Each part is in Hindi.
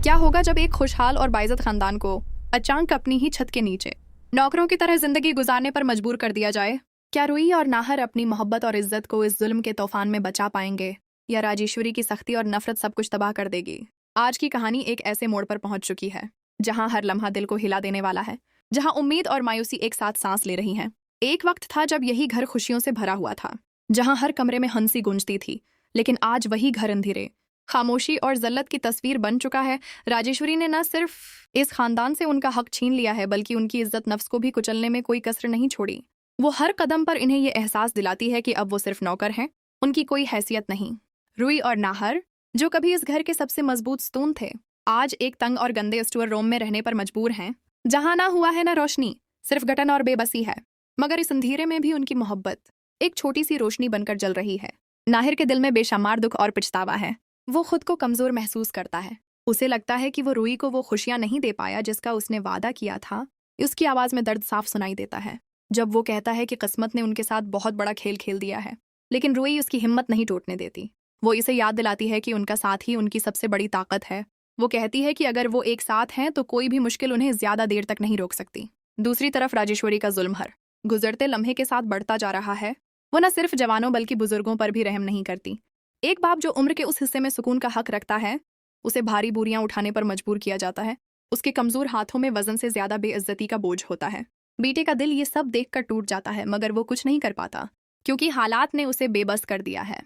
क्या होगा जब एक खुशहाल और बाइज्जत खानदान को अचानक अपनी ही छत के नीचे नौकरों की तरह जिंदगी गुजारने पर मजबूर कर दिया जाए? क्या रुई और नाहर अपनी मोहब्बत और इज्जत को इस जुल्म के तूफान में बचा पाएंगे, या राजेश्वरी की सख्ती और नफरत सब कुछ तबाह कर देगी? आज की कहानी एक ऐसे मोड़ पर पहुंच चुकी है जहां हर लम्हा दिल को हिला देने वाला है, जहां उम्मीद और मायूसी एक साथ सांस ले रही हैं। एक वक्त था जब यही घर खुशियों से भरा हुआ था, जहां हर कमरे में हंसी गूंजती थी, लेकिन आज वही घर अंधेरे, खामोशी और जल्लत की तस्वीर बन चुका है। राजेश्वरी ने न सिर्फ इस खानदान से उनका हक छीन लिया है, बल्कि उनकी इज्जत नफ्स को भी कुचलने में कोई कसर नहीं छोड़ी। वो हर कदम पर इन्हें ये एहसास दिलाती है कि अब वो सिर्फ नौकर हैं, उनकी कोई हैसियत नहीं। रुई और नाहर, जो कभी इस घर के सबसे मजबूत स्तून थे, आज एक तंग और गंदे स्टोर रूम में रहने पर मजबूर हैं, जहां ना हुआ है ना रोशनी, सिर्फ घटन और बेबसी है। मगर इस अंधेरे में भी उनकी मोहब्बत एक छोटी सी रोशनी बनकर जल रही है। नाहिर के दिल में बेशुमार दुख और पछतावा है। वो खुद को कमजोर महसूस करता है। उसे लगता है कि वो रुई को वो खुशियां नहीं दे पाया जिसका उसने वादा किया था। उसकी आवाज में दर्द साफ सुनाई देता है जब वो कहता है कि किस्मत ने उनके साथ बहुत बड़ा खेल खेल दिया है, लेकिन रुई उसकी हिम्मत नहीं टूटने देती। वो इसे याद दिलाती है कि उनका साथ ही उनकी सबसे बड़ी ताकत है। वो कहती है कि अगर वो एक साथ हैं तो कोई भी मुश्किल उन्हें ज्यादा देर तक नहीं रोक सकती। दूसरी तरफ राजेश्वरी का जुल्म हर गुजरते लम्हे के साथ बढ़ता जा रहा है। वो न सिर्फ जवानों बल्कि बुजुर्गों पर भी रहम नहीं करती। एक बाप जो उम्र के उस हिस्से में सुकून का हक रखता है, उसे भारी बोरियां उठाने पर मजबूर किया जाता है। उसके कमजोर हाथों में वजन से ज्यादा बेइज्जती का बोझ होता है। बेटे का दिल ये सब देखकर टूट जाता है, मगर वो कुछ नहीं कर पाता, क्योंकि हालात ने उसे बेबस कर दिया है।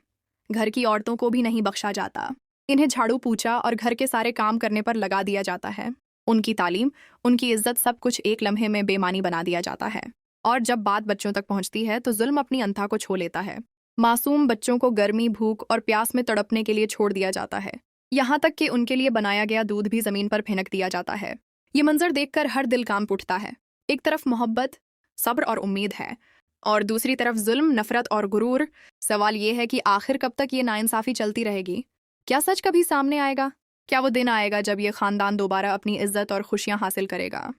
घर की औरतों को भी नहीं बख्शा जाता। इन्हें झाड़ू पोछा और घर के सारे काम करने पर लगा दिया जाता है। उनकी तालीम, उनकी इज्जत, सब कुछ एक लम्हे में बेमानी बना दिया जाता है। और जब बात बच्चों तक पहुंचती है तो जुल्म अपनी अंधा को छो लेता है। मासूम बच्चों को गर्मी, भूख और प्यास में तड़पने के लिए छोड़ दिया जाता है। यहाँ तक कि उनके लिए बनाया गया दूध भी जमीन पर फेंक दिया जाता है। ये मंजर देखकर हर दिल कांप उठता है। एक तरफ मोहब्बत, सब्र और उम्मीद है, और दूसरी तरफ जुल्म, नफरत और गुरूर। सवाल ये है कि आखिर कब तक ये नाइंसाफी चलती रहेगी? क्या सच कभी सामने आएगा? क्या वो दिन आएगा जब ये खानदान दोबारा अपनी इज्जत और खुशियां हासिल करेगा,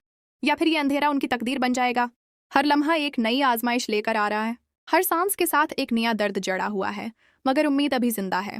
या फिर ये अंधेरा उनकी तकदीर बन जाएगा? हर लम्हा एक नई आजमाइश लेकर आ रहा है। हर सांस के साथ एक नया दर्द जड़ा हुआ है, मगर उम्मीद अभी जिंदा है।